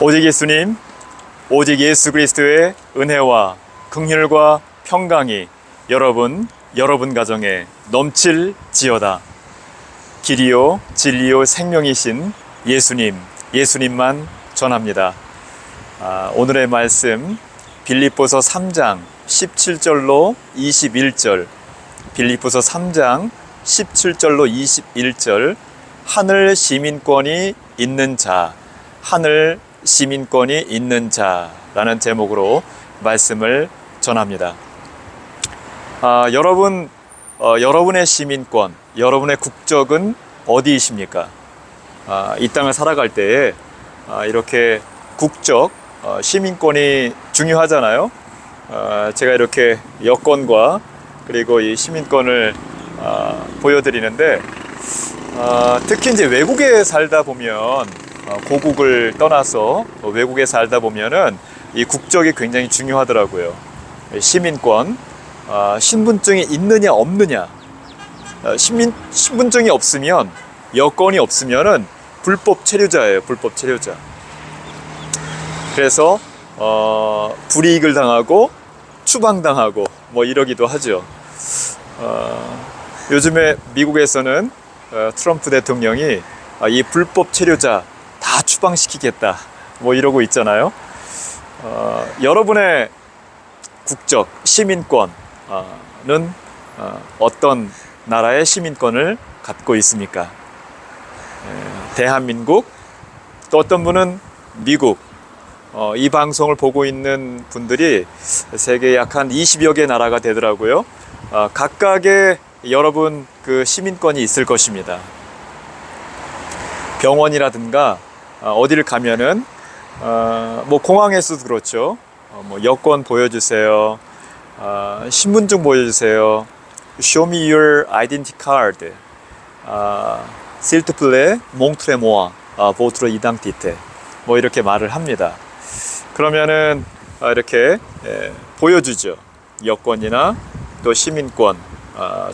오직 예수님, 오직 예수 그리스도의 은혜와 긍휼과 평강이 여러분 가정에 넘칠지어다. 길이요 진리요 생명이신 예수님만 전합니다. 오늘의 말씀 빌립보서 3장 17절로 21절, 빌립보서 3장 17절로 21절, 하늘 시민권이 있는 자, 하늘 시민권이 있는 자라는 제목으로 말씀을 전합니다. 여러분의 시민권, 여러분의 국적은 어디이십니까? 이 땅을 살아갈 때에 이렇게 국적, 시민권이 중요하잖아요. 제가 이렇게 여권과 그리고 이 시민권을 보여드리는데, 특히 이제 외국에 살다 보면, 고국을 떠나서 외국에 살다 보면은 이 국적이 굉장히 중요하더라고요. 시민권, 신분증이 있느냐 없느냐, 신분증이 없으면, 여권이 없으면은 불법 체류자예요. 불법 체류자. 그래서 불이익을 당하고 추방당하고 뭐 이러기도 하죠. 요즘에 미국에서는 트럼프 대통령이 이 불법 체류자 다 추방시키겠다 뭐 이러고 있잖아요. 여러분의 국적, 시민권은 어떤 나라의 시민권을 갖고 있습니까? 대한민국, 또 어떤 분은 미국. 이 방송을 보고 있는 분들이 세계 약 한 20여 개 나라가 되더라고요. 각각의 여러분 그 시민권이 있을 것입니다. 병원이라든가 어디를 가면은 뭐 공항에서도 그렇죠. 뭐 여권 보여주세요. 신분증 보여주세요. Show me your identity card. S'il te plaît, montrez-moi votre identité. 뭐 이렇게 말을 합니다. 그러면은 이렇게 보여주죠. 여권이나 또 시민권,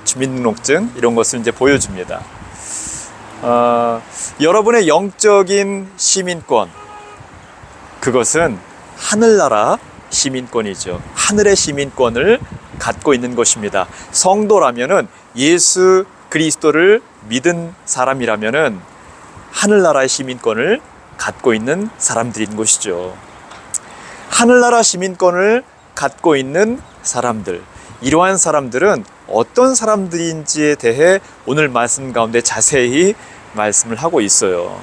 주민등록증 이런 것을 이제 보여줍니다. 여러분의 영적인 시민권, 그것은 하늘나라 시민권이죠. 하늘의 시민권을 갖고 있는 것입니다. 성도라면은, 예수 그리스도를 믿은 사람이라면은 하늘나라의 시민권을 갖고 있는 사람들인 것이죠. 하늘나라 시민권을 갖고 있는 사람들, 이러한 사람들은 어떤 사람들인지에 대해 오늘 말씀 가운데 자세히 말씀을 하고 있어요.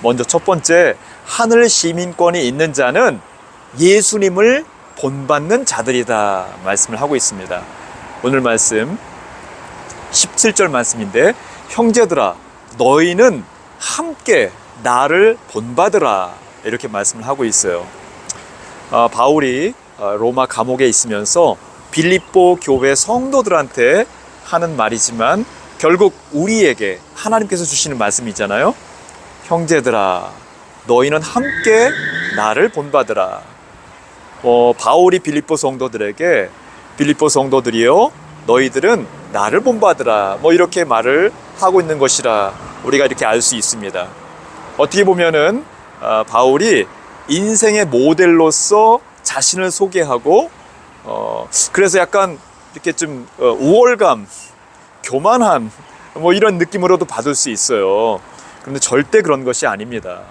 먼저 첫 번째, 하늘 시민권이 있는 자는 예수님을 본받는 자들이다 말씀을 하고 있습니다. 오늘 말씀 17절 말씀인데, 형제들아 너희는 함께 나를 본받으라, 이렇게 말씀을 하고 있어요. 바울이 로마 감옥에 있으면서 빌립보 교회 성도들한테 하는 말이지만 결국 우리에게 하나님께서 주시는 말씀이잖아요. 형제들아 너희는 함께 나를 본받으라. 바울이 빌립보 성도들에게, 빌립보 성도들이여 너희들은 나를 본받으라, 뭐 이렇게 말을 하고 있는 것이라 우리가 이렇게 알 수 있습니다. 어떻게 보면은 바울이 인생의 모델로서 자신을 소개하고, 그래서 약간 이렇게 좀 우월감, 교만함 뭐 이런 느낌으로도 받을 수 있어요. 그런데 절대 그런 것이 아닙니다.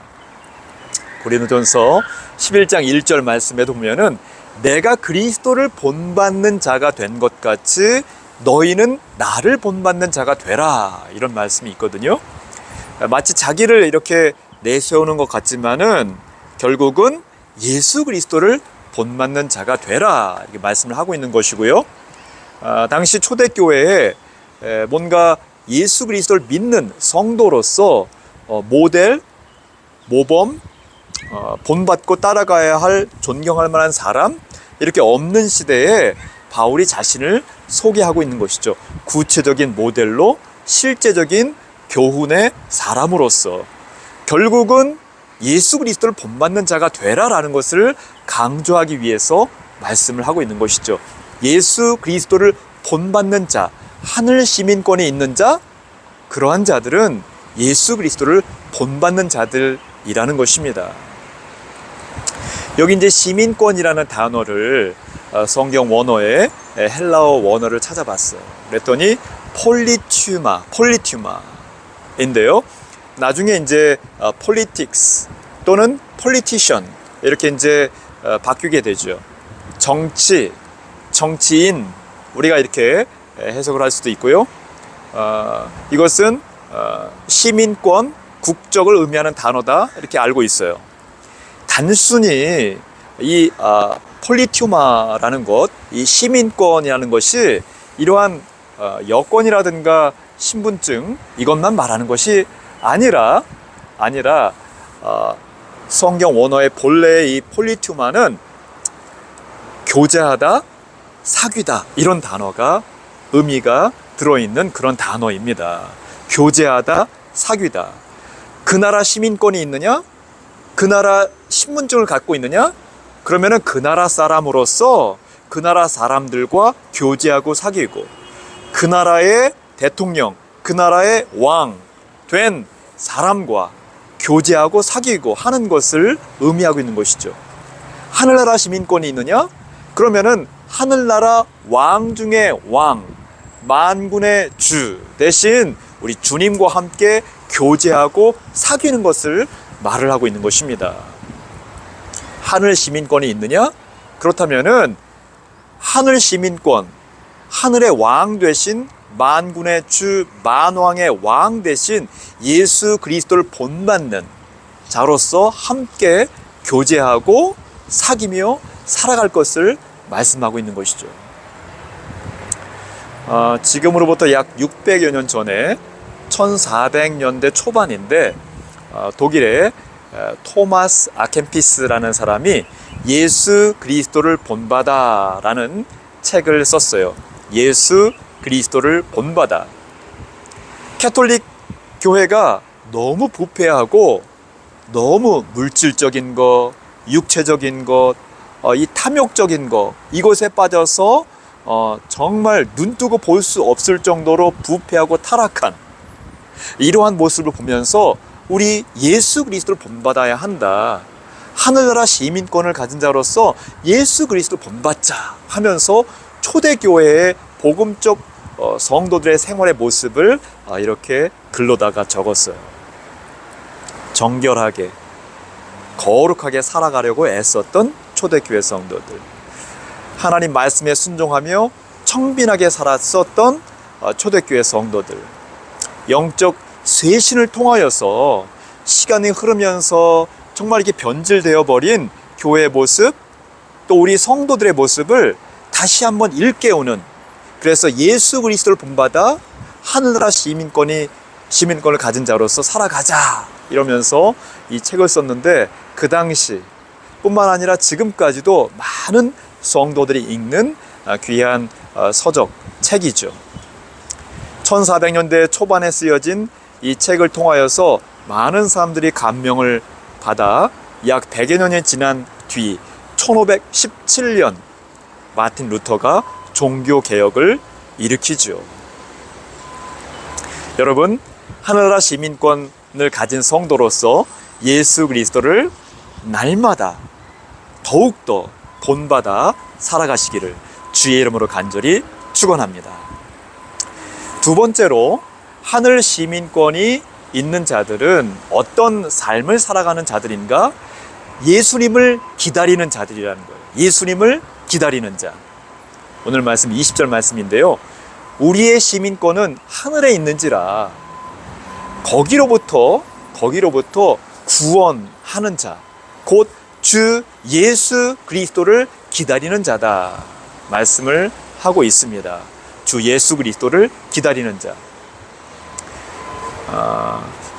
고린도전서 11장 1절 말씀에도 보면은 내가 그리스도를 본받는 자가 된 것 같이 너희는 나를 본받는 자가 되라, 이런 말씀이 있거든요. 마치 자기를 이렇게 내세우는 것 같지만은 결국은 예수 그리스도를 본받는 자가 되라, 이렇게 말씀을 하고 있는 것이고요. 당시 초대교회에 뭔가 예수 그리스도를 믿는 성도로서 모델, 모범, 본받고 따라가야 할, 존경할 만한 사람, 이렇게 없는 시대에 바울이 자신을 소개하고 있는 것이죠. 구체적인 모델로, 실제적인 교훈의 사람으로서 결국은 예수 그리스도를 본받는 자가 되라라는 것을 강조하기 위해서 말씀을 하고 있는 것이죠. 예수 그리스도를 본받는 자, 하늘 시민권이 있는 자, 그러한 자들은 예수 그리스도를 본받는 자들이라는 것입니다. 여기 이제 시민권이라는 단어를 성경 원어에 헬라어 원어를 찾아봤어요. 그랬더니 폴리튜마인데요. 나중에 이제 politics 또는 politician 이렇게 이제 바뀌게 되죠. 정치인 우리가 이렇게 해석을 할 수도 있고요. 이것은 시민권, 국적을 의미하는 단어다 이렇게 알고 있어요. 단순히 이 폴리튜마라는 것, 이 시민권이라는 것이 이러한 여권이라든가 신분증 이것만 말하는 것이 아니라 성경 원어의 본래의 이 폴리튜마는 교제하다, 사귀다 이런 단어가 의미가 들어있는 그런 단어입니다. 교제하다, 사귀다. 그 나라 시민권이 있느냐? 그 나라 신분증을 갖고 있느냐? 그러면은 그 나라 사람으로서 그 나라 사람들과 교제하고 사귀고 그 나라의 대통령, 그 나라의 왕 된 사람과 교제하고 사귀고 하는 것을 의미하고 있는 것이죠. 하늘나라 시민권이 있느냐? 그러면은 하늘나라 왕 중에 왕, 만군의 주 대신 우리 주님과 함께 교제하고 사귀는 것을 말을 하고 있는 것입니다. 하늘 시민권이 있느냐? 그렇다면은 하늘 시민권, 하늘의 왕 되신 만군의 주, 만왕의 왕 대신 예수 그리스도를 본받는 자로서 함께 교제하고 사귀며 살아갈 것을 말씀하고 있는 것이죠. 지금으로부터 약 600여 년 전에 1400년대 초반인데 독일의 토마스 아켄피스라는 사람이 예수 그리스도를 본받아라는 책을 썼어요. 예수 그리스도를 본받아. 캐톨릭 교회가 너무 부패하고 너무 물질적인 것, 육체적인 것, 이 탐욕적인 것 이것에 빠져서 정말 눈뜨고 볼 수 없을 정도로 부패하고 타락한 이러한 모습을 보면서 우리 예수 그리스도를 본받아야 한다. 하늘나라 시민권을 가진 자로서 예수 그리스도를 본받자 하면서 초대교회의 복음적 성도들의 생활의 모습을 이렇게 글로다가 적었어요. 정결하게 거룩하게 살아가려고 애썼던 초대교회 성도들, 하나님 말씀에 순종하며 청빈하게 살았었던 초대교회 성도들, 영적 쇄신을 통하여서 시간이 흐르면서 정말 이렇게 변질되어 버린 교회의 모습, 또 우리 성도들의 모습을 다시 한번 일깨우는, 그래서 예수 그리스도를 본받아 하늘나라 시민권을 가진 자로서 살아가자 이러면서 이 책을 썼는데, 그 당시 뿐만 아니라 지금까지도 많은 성도들이 읽는 귀한 서적, 책이죠. 1400년대 초반에 쓰여진 이 책을 통하여서 많은 사람들이 감명을 받아 약 100여 년이 지난 뒤 1517년 마틴 루터가 종교개혁을 일으키죠. 여러분, 하늘나라 시민권을 가진 성도로서 예수 그리스도를 날마다 더욱더 본받아 살아가시기를 주의 이름으로 간절히 축원합니다. 두 번째로, 하늘 시민권이 있는 자들은 어떤 삶을 살아가는 자들인가? 예수님을 기다리는 자들이라는 거예요. 예수님을 기다리는 자. 오늘 말씀 20절 말씀인데요. 우리의 시민권은 하늘에 있는지라 거기로부터 구원하는 자, 곧 주 예수 그리스도를 기다리는 자다 말씀을 하고 있습니다. 주 예수 그리스도를 기다리는 자.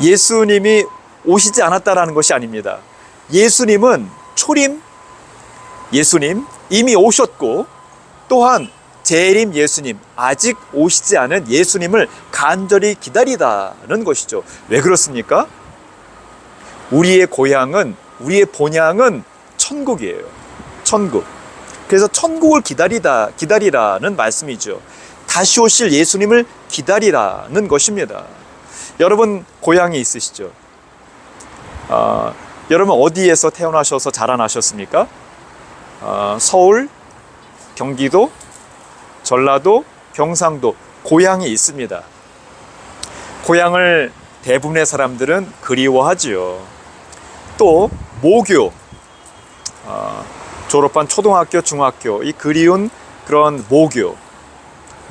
예수님이 오시지 않았다라는 것이 아닙니다. 예수님은 예수님 이미 오셨고, 또한 재림 예수님, 아직 오시지 않은 예수님을 간절히 기다리다는 것이죠. 왜 그렇습니까? 우리의 고향은, 우리의 본향은 천국이에요. 천국. 그래서 천국을 기다리라는 말씀이죠. 다시 오실 예수님을 기다리라는 것입니다. 여러분 고향이 있으시죠? 여러분 어디에서 태어나셔서 자라나셨습니까? 서울, 경기도, 전라도, 경상도 고향이 있습니다. 고향을 대부분의 사람들은 그리워하지요. 또 모교, 졸업한 초등학교, 중학교, 이 그리운 그런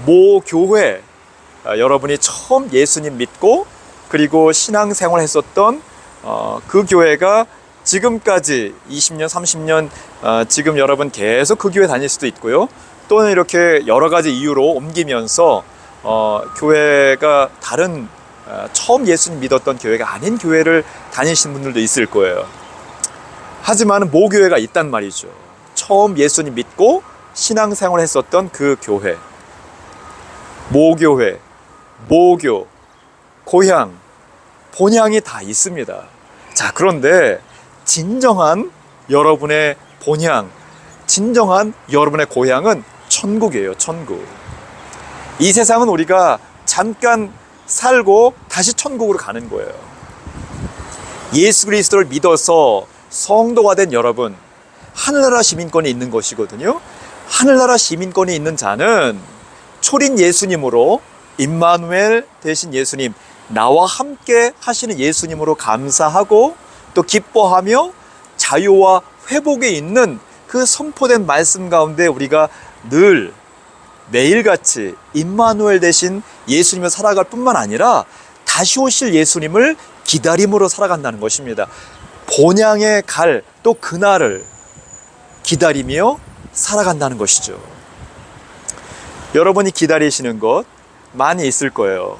모교회, 여러분이 처음 예수님 믿고 그리고 신앙생활 했었던 그 교회가 지금까지 20년, 30년 지금 여러분 계속 그 교회 다닐 수도 있고요. 또는 이렇게 여러 가지 이유로 옮기면서 교회가 다른 처음 예수님 믿었던 교회가 아닌 교회를 다니신 분들도 있을 거예요. 하지만 모교회가 있단 말이죠. 처음 예수님 믿고 신앙생활 했었던 그 교회, 모교회, 모교, 고향, 본향이 다 있습니다. 자, 그런데 진정한 여러분의 본향, 진정한 여러분의 고향은 천국이에요. 천국. 이 세상은 우리가 잠깐 살고 다시 천국으로 가는 거예요. 예수 그리스도를 믿어서 성도가 된 여러분, 하늘나라 시민권이 있는 것이거든요. 하늘나라 시민권이 있는 자는 초린 예수님으로, 임마누엘 되신 예수님, 나와 함께 하시는 예수님으로 감사하고 또 기뻐하며 자유와 회복에 있는 그 선포된 말씀 가운데 우리가 늘 매일같이 임마누엘 되신 예수님을 살아갈 뿐만 아니라 다시 오실 예수님을 기다림으로 살아간다는 것입니다. 본향에 갈 또 그날을 기다리며 살아간다는 것이죠. 여러분이 기다리시는 것 많이 있을 거예요.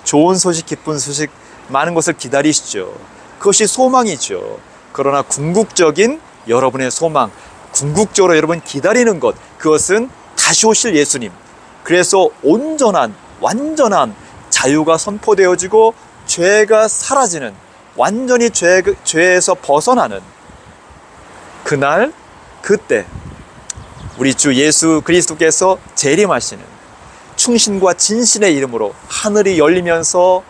좋은 소식, 기쁜 소식, 많은 것을 기다리시죠. 그것이 소망이죠. 그러나 궁극적인 여러분의 소망, 궁극적으로 여러분 기다리는 것, 그것은 다시 오실 예수님. 그래서 온전한, 완전한 자유가 선포되어지고 죄가 사라지는, 완전히 죄에서 벗어나는 그날, 그때 우리 주 예수 그리스도께서 재림하시는 충신과 진실의 이름으로 하늘이 열리면서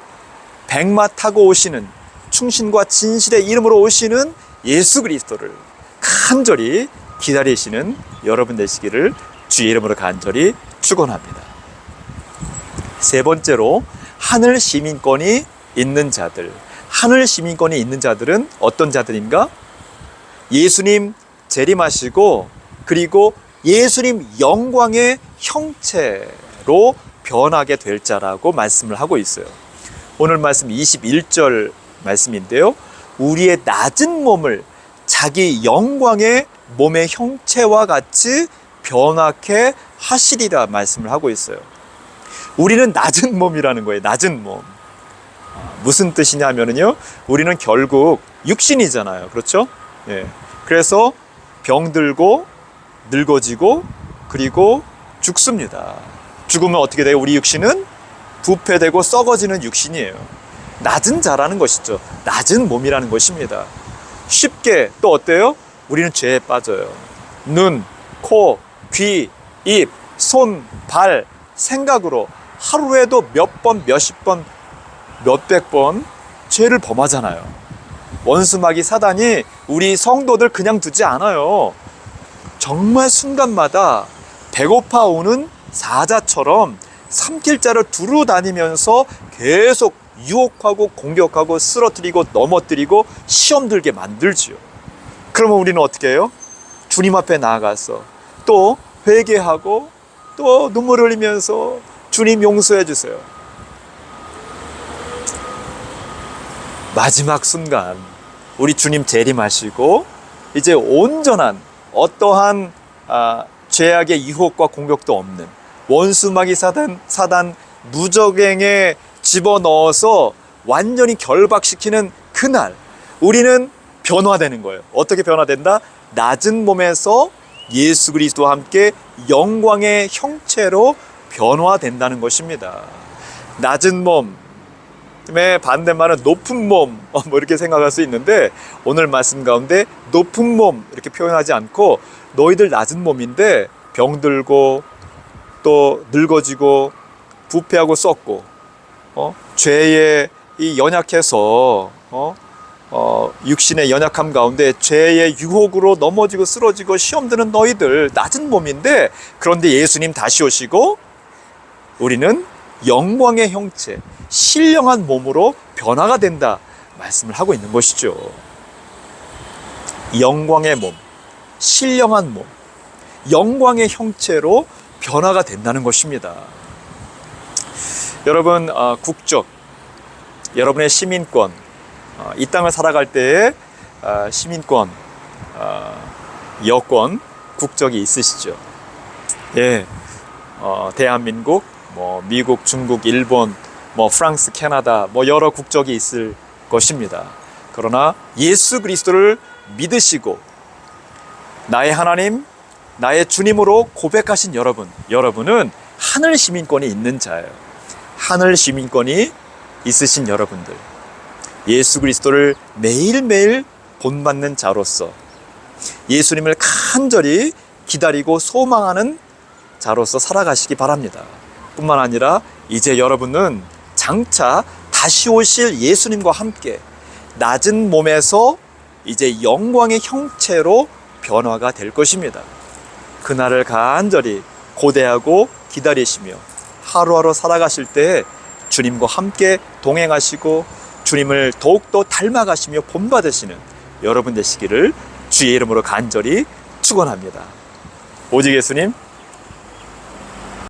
백마 타고 오시는, 충신과 진실의 이름으로 오시는 예수 그리스도를 간절히 기다리시는 여러분 되시기를 주의 이름으로 간절히 축원합니다. 세 번째로, 하늘 시민권이 있는 자들. 하늘 시민권이 있는 자들은 어떤 자들인가? 예수님 재림하시고 그리고 예수님 영광의 형체로 변하게 될 자라고 말씀을 하고 있어요. 오늘 말씀 21절 말씀인데요. 우리의 낮은 몸을 자기 영광의 몸의 형체와 같이 변화케 하시리라 말씀을 하고 있어요. 우리는 낮은 몸이라는 거예요. 낮은 몸. 무슨 뜻이냐면요, 우리는 결국 육신이잖아요. 그렇죠? 예. 그래서 병들고 늙어지고 그리고 죽습니다. 죽으면 어떻게 돼요? 우리 육신은 부패되고 썩어지는 육신이에요. 낮은 자라는 것이죠. 낮은 몸이라는 것입니다. 쉽게 또 어때요? 우리는 죄에 빠져요. 눈, 코, 귀, 입, 손, 발, 생각으로 하루에도 몇 번, 몇십 번, 몇백 번 죄를 범하잖아요. 원수마귀 사단이 우리 성도들 그냥 두지 않아요. 정말 순간마다 배고파 오는 사자처럼 삼킬 자를 두루 다니면서 계속 유혹하고 공격하고 쓰러뜨리고 넘어뜨리고 시험 들게 만들지요. 그러면 우리는 어떻게 해요? 주님 앞에 나아가서 또 회개하고 또 눈물 흘리면서 주님 용서해 주세요. 마지막 순간 우리 주님 재림하시고 이제 온전한 어떠한 죄악의 유혹과 공격도 없는 원수마귀 사단 무적행에 집어넣어서 완전히 결박시키는 그날 우리는 변화되는 거예요. 어떻게 변화된다? 낮은 몸에서 예수 그리스도와 함께 영광의 형체로 변화된다는 것입니다. 낮은 몸의 반대말은 높은 몸, 뭐 이렇게 생각할 수 있는데 오늘 말씀 가운데 높은 몸 이렇게 표현하지 않고 너희들 낮은 몸인데 병들고 또 늙어지고 부패하고 썩고 죄에 이 연약해서 육신의 연약함 가운데 죄의 유혹으로 넘어지고 쓰러지고 시험 드는 너희들, 낮은 몸인데, 그런데 예수님 다시 오시고 우리는 영광의 형체, 신령한 몸으로 변화가 된다 말씀을 하고 있는 것이죠. 영광의 몸, 신령한 몸, 영광의 형체로 변화가 된다는 것입니다. 여러분, 국적, 여러분의 시민권, 이 땅을 살아갈 때의 시민권, 여권, 국적이 있으시죠? 예, 대한민국, 미국, 중국, 일본, 프랑스, 캐나다, 여러 국적이 있을 것입니다. 그러나 예수 그리스도를 믿으시고 나의 하나님, 나의 주님으로 고백하신 여러분은 하늘 시민권이 있는 자예요. 하늘 시민권이 있으신 여러분들, 예수 그리스도를 매일매일 본받는 자로서 예수님을 간절히 기다리고 소망하는 자로서 살아가시기 바랍니다. 뿐만 아니라 이제 여러분은 장차 다시 오실 예수님과 함께 낮은 몸에서 이제 영광의 형체로 변화가 될 것입니다. 그날을 간절히 고대하고 기다리시며 하루하루 살아가실 때 주님과 함께 동행하시고 주님을 더욱더 닮아가시며 본받으시는 여러분 되시기를 주의 이름으로 간절히 축원합니다. 오직 예수님